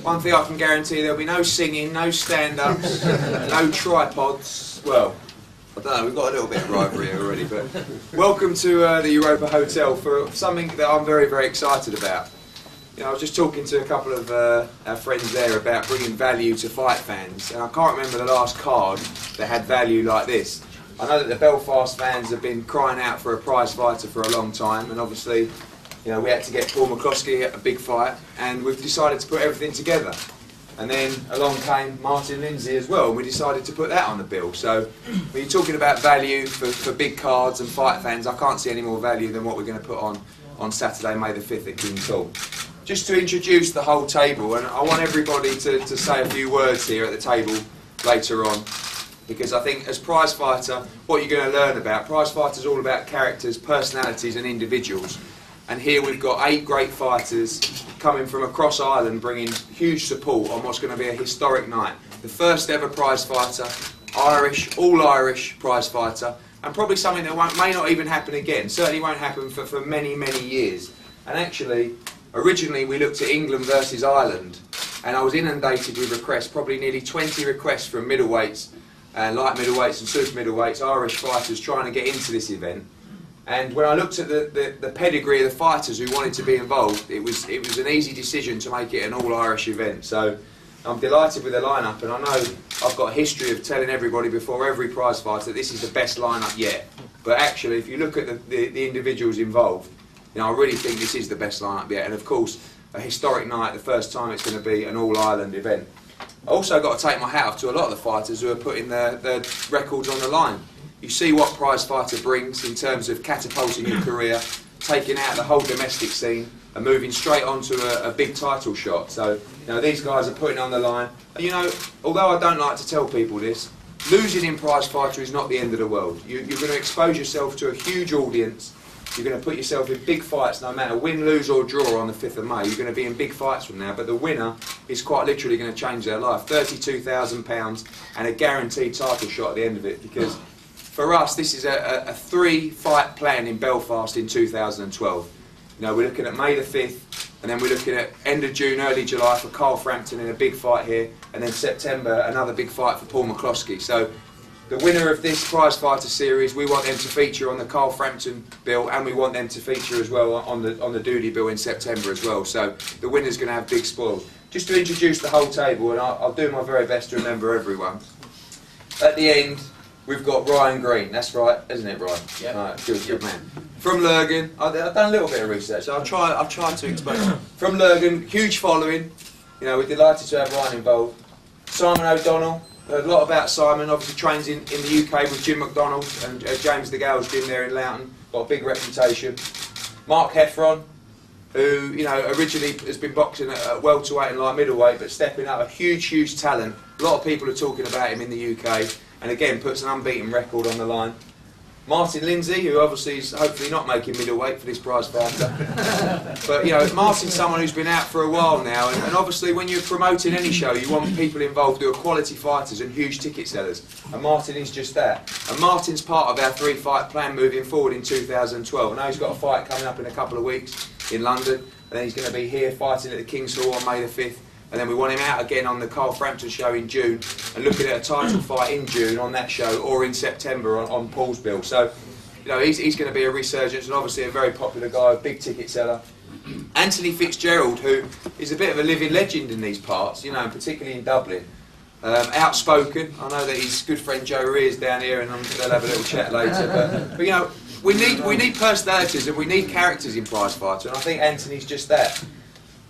One thing I can guarantee, there'll be no singing, no stand-ups, no tripods. Well, I don't know, we've got a little bit of rivalry here already, but welcome to the Europa Hotel for something that I'm very, very excited about. You know, I was just talking to a couple of our friends there about bringing value to fight fans, and I can't remember the last card that had value like this. I know that the Belfast fans have been crying out for a prize fighter for a long time, and obviously, you know, we had to get Paul McCloskey at a big fight, and we've decided to put everything together. And then along came Martin Lindsay as well, and we decided to put that on the bill. So when you're talking about value for big cards and fight fans, I can't see any more value than what we're going to put on Saturday, May the 5th at King's Hall. Just to introduce the whole table, and I want everybody to say a few words here at the table later on, because I think as Prizefighter, what you're going to learn about, Prizefighter is all about characters, personalities and individuals. And here we've got 8 great fighters coming from across Ireland, bringing huge support on what's going to be a historic night. The first ever Prizefighter, Irish, all-Irish Prizefighter, and probably something that may not even happen again. Certainly won't happen for many, many years. And actually, originally we looked at England versus Ireland, and I was inundated with requests, probably nearly 20 requests from middleweights, light middleweights and super middleweights, Irish fighters trying to get into this event. And when I looked at the pedigree of the fighters who wanted to be involved, it was an easy decision to make it an all-Irish event. So I'm delighted with the lineup, and I know I've got a history of telling everybody before every prize fight that this is the best lineup yet. But actually, if you look at the individuals involved, you know, I really think this is the best lineup yet. And of course, a historic night, the first time it's going to be an all-Ireland event. I also got to take my hat off to a lot of the fighters who are putting their records on the line. You see what Prizefighter brings in terms of catapulting your career, taking out the whole domestic scene and moving straight onto a big title shot. So, you know, these guys are putting on the line. And, you know, although I don't like to tell people this, losing in Prizefighter is not the end of the world. You're going to expose yourself to a huge audience. You're going to put yourself in big fights, no matter win, lose or draw on the 5th of May. You're going to be in big fights from now, but the winner is quite literally going to change their life. £32,000 and a guaranteed title shot at the end of it, because for us, this is a 3-fight plan in Belfast in 2012. You know, we're looking at May the 5th, and then we're looking at end of June, early July for Carl Frampton in a big fight here, and then September, another big fight for Paul McCloskey. So the winner of this Prizefighter series, we want them to feature on the Carl Frampton bill, and we want them to feature as well on the Doody bill in September as well. So the winner's going to have big spoils. Just to introduce the whole table, and I'll do my very best to remember everyone. At the end, we've got Ryan Green. That's right, isn't it, Ryan? Yeah. Right, good man. From Lurgan, I've done a little bit of research, so I've tried to explain. From Lurgan, huge following. You know, we're delighted to have Ryan involved. Simon O'Donnell, heard a lot about Simon. Obviously trains in the UK with Jim McDonald and James the Gale's gym there in Loughton. Got a big reputation. Mark Heffron, who, you know, originally has been boxing at welterweight and light middleweight, but stepping up, a huge, huge talent. A lot of people are talking about him in the UK. And again, puts an unbeaten record on the line. Martin Lindsay, who obviously is hopefully not making middleweight for this prize fighter. But, you know, Martin's someone who's been out for a while now, and obviously when you're promoting any show, you want people involved who are quality fighters and huge ticket sellers. And Martin is just that. And Martin's part of our 3-fight plan moving forward in 2012. I know he's got a fight coming up in a couple of weeks in London, and then he's going to be here fighting at the King's Hall on May the 5th. And then we want him out again on the Carl Frampton show in June, and looking at a title fight in June on that show, or in September on Paul's bill. So, you know, he's going to be a resurgence, and obviously a very popular guy, a big ticket seller. Anthony Fitzgerald, who is a bit of a living legend in these parts, you know, particularly in Dublin. Outspoken. I know that his good friend Joe Rear's down here, and they'll have a little chat later. But you know, we need personalities and we need characters in Prizefighter, and I think Anthony's just that.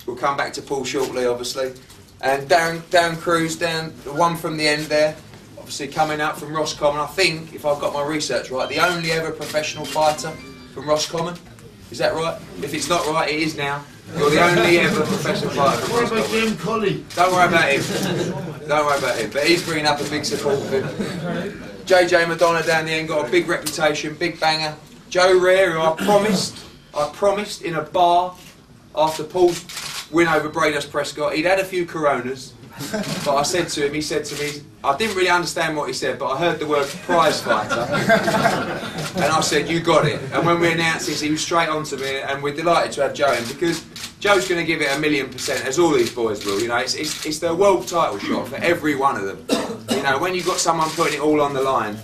We'll come back to Paul shortly, obviously. And Darren Cruz, the one from the end there, obviously coming up from Roscommon. I think, if I've got my research right, the only ever professional fighter from Roscommon. Is that right? If it's not right, it is now. You're the only ever professional fighter from Roscommon. What about Jim Colley? Don't worry about him. Don't worry about him. But he's bringing up a big support for him. JJ Madonna down the end, got a big reputation, big banger. Joe Rear, who I promised in a bar after Paul's win over Brados Prescott, he'd had a few Coronas, but I said to him, he said to me, I didn't really understand what he said, but I heard the word Prizefighter, and I said, you got it. And when we announced this, he was straight on to me, and we're delighted to have Joe in, because Joe's going to give it 1,000,000%, as all these boys will. You know, it's the world title shot for every one of them. You know, when you've got someone putting it all on the line,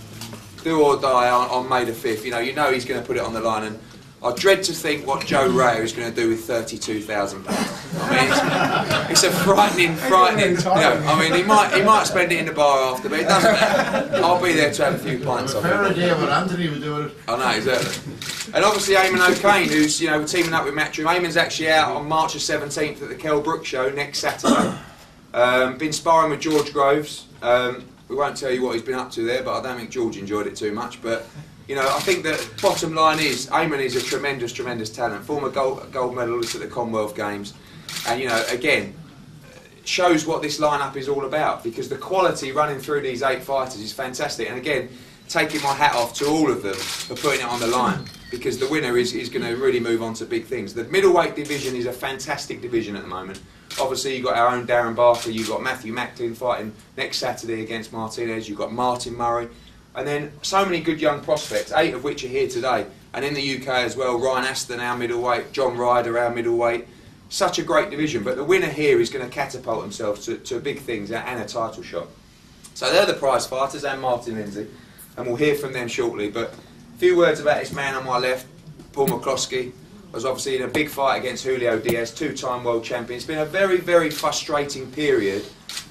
do or die on May the 5th, you know he's going to put it on the line. And I dread to think what Joe Ray is going to do with £32,000. I mean, it's a frightening. You know, I mean, he might spend it in the bar after, but it doesn't matter. I'll be there to have a few pints. Fair idea what Anthony would do it. I know, exactly. And obviously Eamon O'Kane, who's teaming up with Matchroom. Eamon's actually out on March the 17th at the Kell Brook show next Saturday. Been sparring with George Groves. We won't tell you what he's been up to there, but I don't think George enjoyed it too much. But I think the bottom line is Eamon is a tremendous talent, former gold medalist at the Commonwealth Games, and again shows what this lineup is all about, because the quality running through these 8 fighters is fantastic. And again, taking my hat off to all of them for putting it on the line, because the winner is going to really move on to big things. The middleweight division is a fantastic division at the moment. Obviously, you've got our own Darren Barker, you've got Matthew Macklin fighting next Saturday against Martinez, you've got Martin Murray, and then so many good young prospects, 8 of which are here today. And in the UK as well, Ryan Aston, our middleweight, John Ryder, our middleweight. Such a great division, but the winner here is going to catapult themselves to big things and a title shot. So they're the prize fighters, and Martin Lindsay, and we'll hear from them shortly. But a few words about this man on my left, Paul McCloskey. Was obviously in a big fight against Julio Diaz, 2-time world champion. It's been a very frustrating period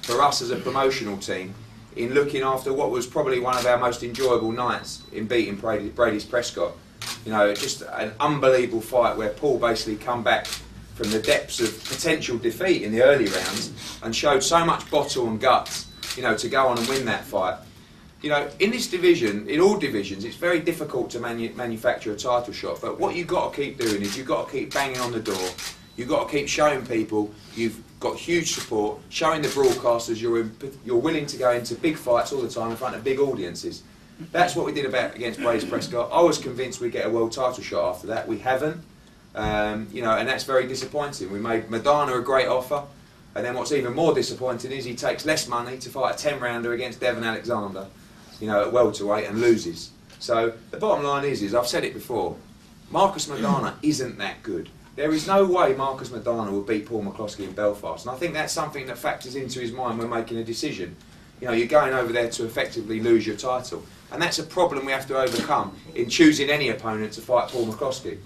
for us as a promotional team in looking after what was probably one of our most enjoyable nights in beating Brady's Prescott. Just an unbelievable fight where Paul basically come back from the depths of potential defeat in the early rounds and showed so much bottle and guts, to go on and win that fight. In this division, in all divisions, it's very difficult to manufacture a title shot, but what you've got to keep doing is you've got to keep banging on the door. You've got to keep showing people you've got huge support, showing the broadcasters you're willing to go into big fights all the time in front of big audiences. That's what we did against Brady's Prescott. I was convinced we'd get a world title shot after that. We haven't, and that's very disappointing. We made Madonna a great offer, and then what's even more disappointing is he takes less money to fight a 10-rounder against Devon Alexander, at welterweight, and loses. So the bottom line is I've said it before, Marcus Madonna isn't that good. There is no way Marcus Madonna will beat Paul McCloskey in Belfast, and I think that's something that factors into his mind when making a decision. You're going over there to effectively lose your title, and that's a problem we have to overcome in choosing any opponent to fight Paul McCloskey.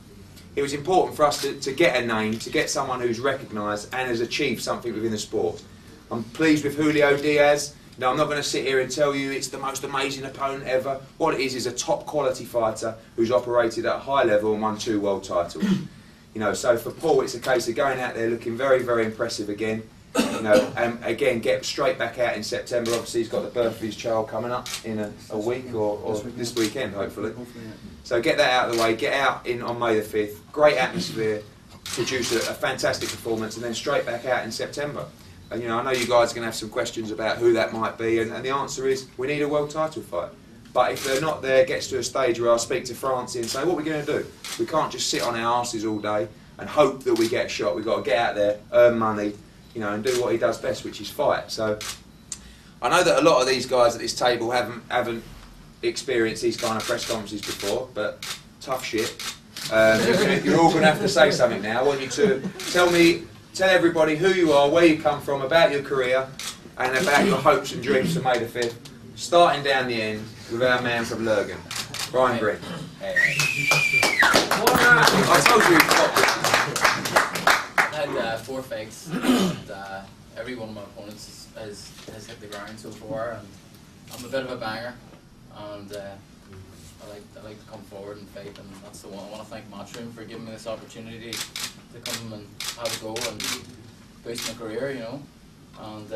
It was important for us to get a name, to get someone who's recognised and has achieved something within the sport. I'm pleased with Julio Diaz. I'm not going to sit here and tell you it's the most amazing opponent ever. What it is a top quality fighter who's operated at a high level and won 2 world titles. So for Paul, it's a case of going out there looking very impressive again. And again get straight back out in September. Obviously, he's got the birth of his child coming up in a week or this weekend, hopefully. So get that out of the way. Get out on May the 5th. Great atmosphere. Produce a fantastic performance, and then straight back out in September. And I know you guys are going to have some questions about who that might be, and the answer is we need a world title fight. But if they're not there, it gets to a stage where I speak to Francie and say, what are we going to do? We can't just sit on our asses all day and hope that we get a shot. We've got to get out there, earn money, and do what he does best, which is fight. So I know that a lot of these guys at this table haven't experienced these kind of press conferences before, but tough shit. You're all going to have to say something now. I want you to tell everybody who you are, where you come from, about your career, and about your hopes and dreams for May the 5th, starting down the end with our man from Lurgan, Brian Green. I told you I had 4 fights, and every one of my opponents has hit the ground so far, and I'm a bit of a banger, and I like to come forward and fight, and that's the one. I want to thank Matchroom for giving me this opportunity to come and have a go and boost my career, and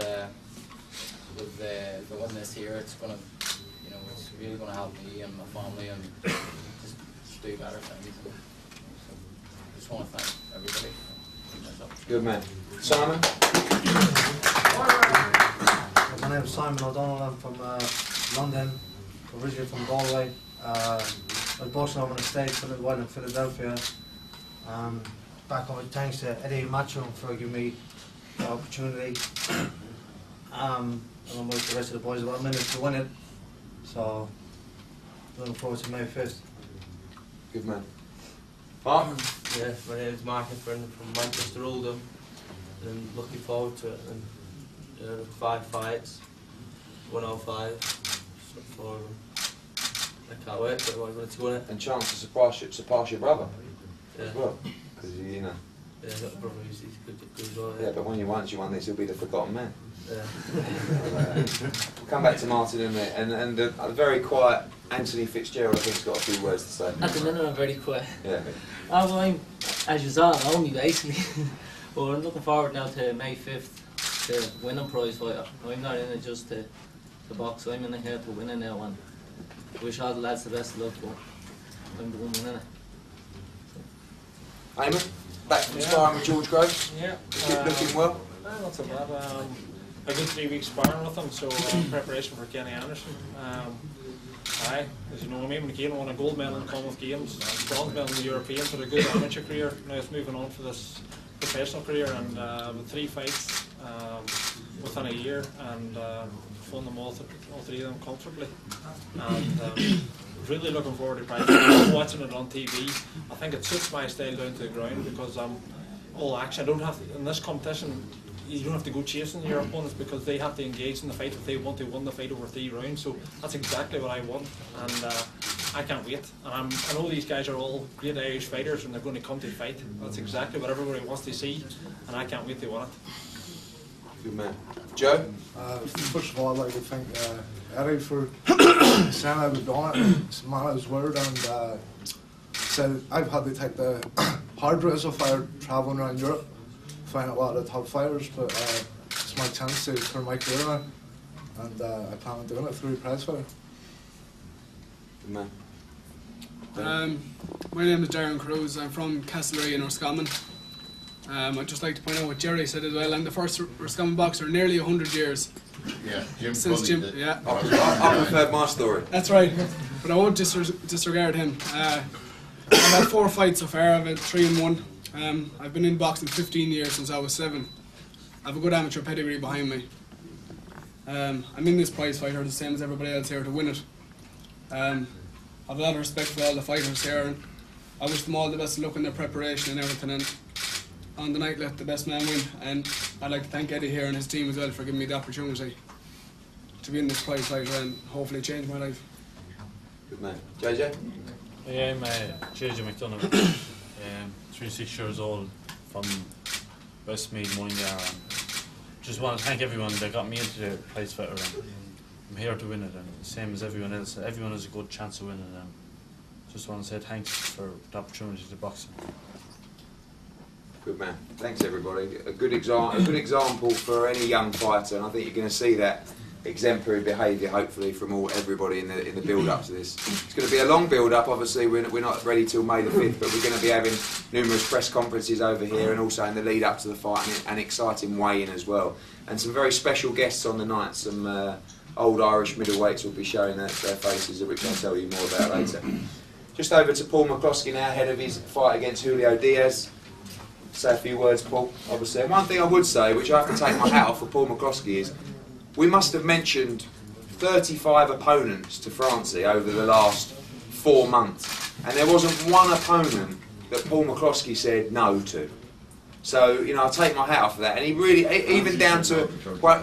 with the win this year, it's gonna, it's really gonna help me and my family and just do better things. So just want to thank everybody. Good man. Simon? My name is Simon O'Donnell. I'm from London, originally from Galway. I was boxing over in the States for a little while in Philadelphia. Back home, thanks to Eddie and Matchroom for giving me the opportunity. I'm with the rest of the boys about a minute to win it. So, looking forward to May 5th. Good man. Mark? Yeah, my name is Mark from Manchester Oldham, and looking forward to it. And 5 fights, 105, so for I can't wait for everyone to win it. And chance to surpass your brother as well, because you know. Yeah, I've got a brother who's good as well. Yeah, but when you won this, he'll be the forgotten man. Yeah. We'll come back to Martin in a minute, and the very quiet Anthony Fitzgerald, I think, has got a few words to say. At the minute, I'm very quiet. Yeah. Well, I'm, as you saw, I know me basically. But I'm looking forward now to May 5th to win a Prizefighter. I'm not in it just to box, I'm in it here to win it now, and wish all the lads the best of luck, but I'm the one winning it. Eamon, back from sparring with George Groves. Yeah. Looking well. Not so bad. A good 3 weeks sparring with him, so preparation for Kenny Anderson. As you know, Eamon McCain won a gold medal in Commonwealth Games, bronze medal in the Europeans, with a good amateur career. Now it's moving on for this professional career, and with 3 fights within a year, and won them all 3 of them comfortably. And really looking forward to Prizefighter. Watching it on TV, I think it suits my style down to the ground, because I'm all action. I don't have to, in this competition. You don't have to go chasing your opponents, because they have to engage in the fight if they want to win the fight over 3 rounds. So that's exactly what I want, and I can't wait. And I know these guys are all great Irish fighters, and they're going to come to fight. That's exactly what everybody wants to see, and I can't wait to win it. Good man. Joe? First of all, I'd like to thank Eddie for saying I would done it. It's a man of his word, and said I've had to take the hard route so far travelling around Europe, find a lot of the top fighters, but it's my chance to turn my career around, and I plan on doing it through Prizefighter. Good man. My name is Darren Cruz. I'm from Castlereagh in Roscommon. I'd just like to point out what Jerry said as well. I'm the first Roscommon boxer in nearly 100 years. Yeah, Jim. Since Jim, did. yeah. I preferred my story. That's right, but I won't disregard him. I've had 4 fights so far. I've had 3 and 1. I've been in boxing 15 years, since I was 7. I have a good amateur pedigree behind me. I'm in this Prizefighter the same as everybody else here to win it. I have a lot of respect for all the fighters here, and I wish them all the best of luck in their preparation and everything, and on the night let the best man win. And I'd like to thank Eddie here and his team as well for giving me the opportunity to be in this Prizefighter and hopefully change my life. Good man. JJ? Yeah, I'm JJ McDonough. 36 years old, from Westmeath, Mullingar, and just want to thank everyone that got me into the Prizefighter, and I'm here to win it, and same as everyone else, everyone has a good chance of winning, and just want to say thanks for the opportunity to box. Good man. Thanks everybody. A good example for any young fighter, and I think you're going to see that exemplary behaviour hopefully from everybody in the build up to this. It's going to be a long build up. Obviously we're not ready till May the 5th, but we're going to be having numerous press conferences over here, and also in the lead up to the fight, and an exciting weigh-in as well, and some very special guests on the night. Some old Irish middleweights will be showing their faces, which I'll tell you more about later. Just over to Paul McCloskey now, ahead of his fight against Julio Diaz. Say a few words, Paul, obviously. And one thing I would say, which I have to take my hat off for Paul McCloskey, is we must have mentioned 35 opponents to Francie over the last 4 months, and there wasn't one opponent that Paul McCloskey said no to. So, you know, I take my hat off for that. And he really, even down to,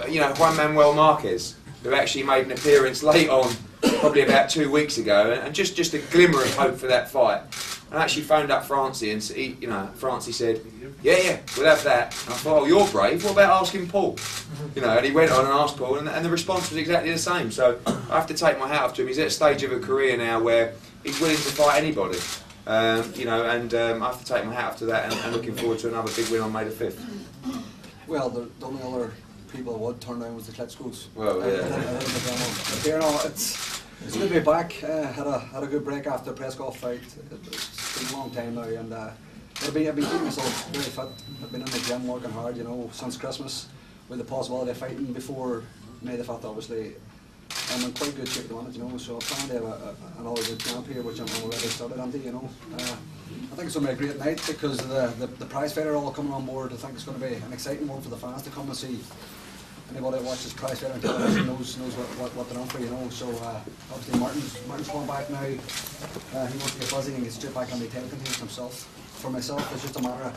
you know, Juan Manuel Marquez, who actually made an appearance late on, probably about 2 weeks ago, and just a glimmer of hope for that fight. And I actually phoned up Francie, and you know, Francie said, yeah, we'll have that. And I thought, oh, you're brave, what about asking Paul? You know, and he went on and asked Paul, and the response was exactly the same. So I have to take my hat off to him. He's at a stage of a career now where he's willing to fight anybody. You know, and I have to take my hat off to that, and looking forward to another big win on May the 5th. Well, the only other people that would turn down was the Klitschko's. Well, yeah. But you know, it's good to be back. Had a good break after the Prescott fight. It's been a long time now, and I've been keeping myself very fit. I've been in the gym working hard, you know, since Christmas, with the possibility of fighting before May the 5th, obviously. I'm in quite good shape at the moment, you know, so I plan to have another good camp here, which I'm already started into, you know. I think it's going to be a great night because the Prizefighter are all coming on board. I think it's going to be an exciting one for the fans to come and see. Anybody that watches Prizefighter on television knows what they're on for, you know. So obviously Martin's going back now. He wants to get buzzing and get straight back on the title contest himself. for myself, it's just a matter of,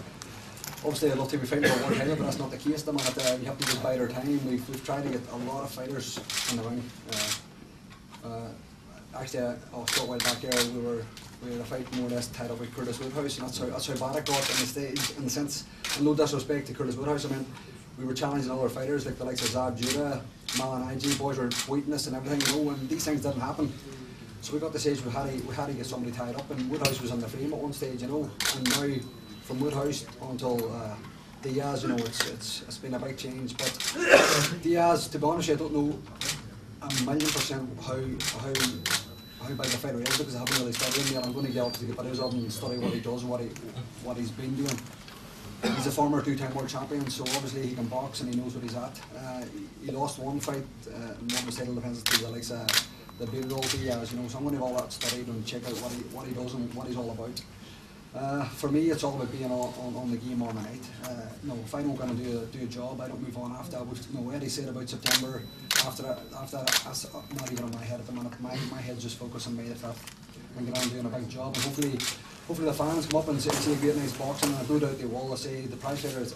obviously I'd love to be fighting for a world title, but that's not the case at the minute. We have to just bide our time. We've tried to get a lot of fighters in the ring. Actually, a short while back here, we had a fight more or less tied up with Curtis Woodhouse, and that's how bad it got in the stage, in the sense, and no disrespect to Curtis Woodhouse, I mean, we were challenging other fighters like the likes of Zab Judah, Malin IG, boys were tweeting us and everything, you know, and these things didn't happen. So we got to the stage we had to get somebody tied up, and Woodhouse was in the frame at one stage, you know, and now from Woodhouse until Diaz, you know, it's been a big change. But Diaz, to be honest, I don't know a million% how big a fighter he is, because I haven't really studied him yet. I'm going to get up to get videos of him and study what he does and what he's been doing. He's a former 2-time world champion, so obviously he can box and he knows what he's at. He lost one fight, and one was title defense to the likes of the big old Diaz, you know, so I'm going to have all that studied and check out what he does and what he's all about. For me, it's all about being on the game all night. No, if I'm not going to do a job, I don't move on after. Eddie said about September. After that, that's not even on my head at the minute. My head's just focused on May the 5th and get on doing a big job. And hopefully the fans come up and see a great night's boxing. And I no doubt they will. I say the Prizefighter is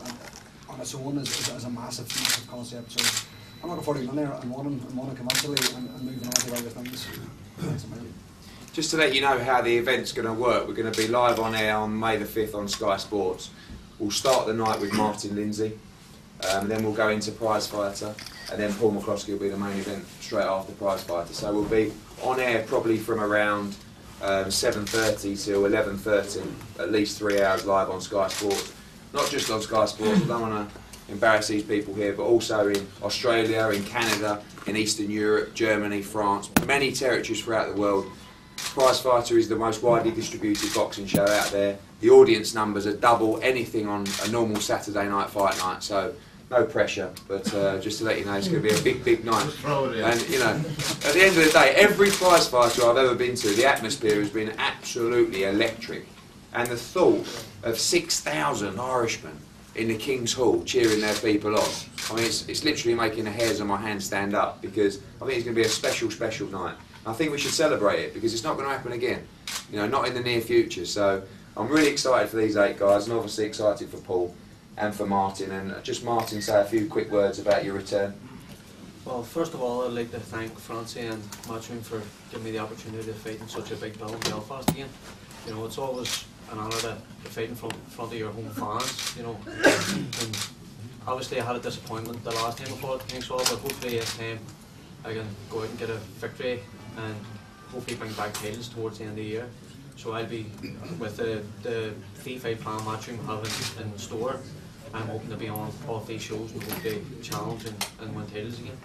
on its own is a massive concept. So I'm looking forward to getting in there and winning commercially and moving on to other things. Thanks a million. Just to let you know how the event's going to work, we're going to be live on air on May the 5th on Sky Sports. We'll start the night with Martin Lindsay, then we'll go into Prizefighter, and then Paul McCloskey will be the main event straight after Prizefighter. So we'll be on air probably from around 7:30 till 11:30, at least 3 hours live on Sky Sports. Not just on Sky Sports, I don't want to embarrass these people here, but also in Australia, in Canada, in Eastern Europe, Germany, France, many territories throughout the world. Prizefighter is the most widely distributed boxing show out there. The audience numbers are double anything on a normal Saturday night fight night, so no pressure, but just to let you know, it's going to be a big, big night. And you know, at the end of the day, every Prizefighter I've ever been to, the atmosphere has been absolutely electric. And the thought of 6,000 Irishmen in the King's Hall cheering their people on, I mean, it's literally making the hairs on my hands stand up, because I think it's going to be a special, special night. I think we should celebrate it, because it's not going to happen again, you know, not in the near future. So I'm really excited for these 8 guys, and obviously excited for Paul and for Martin. And just Martin, say a few quick words about your return. Well, first of all, I'd like to thank Francie and Matchroom for giving me the opportunity to fight in such a big bill in Belfast again. You know, it's always an honour to fight in front of your home fans, you know. And obviously I had a disappointment the last time I fought at King's Hall, but hopefully this time I can go out and get a victory and hopefully bring back titles towards the end of the year. So I'll be, with the 3-fight plan Matchroom have in store, I'm hoping to be on all 3 shows and hopefully challenge and win titles again.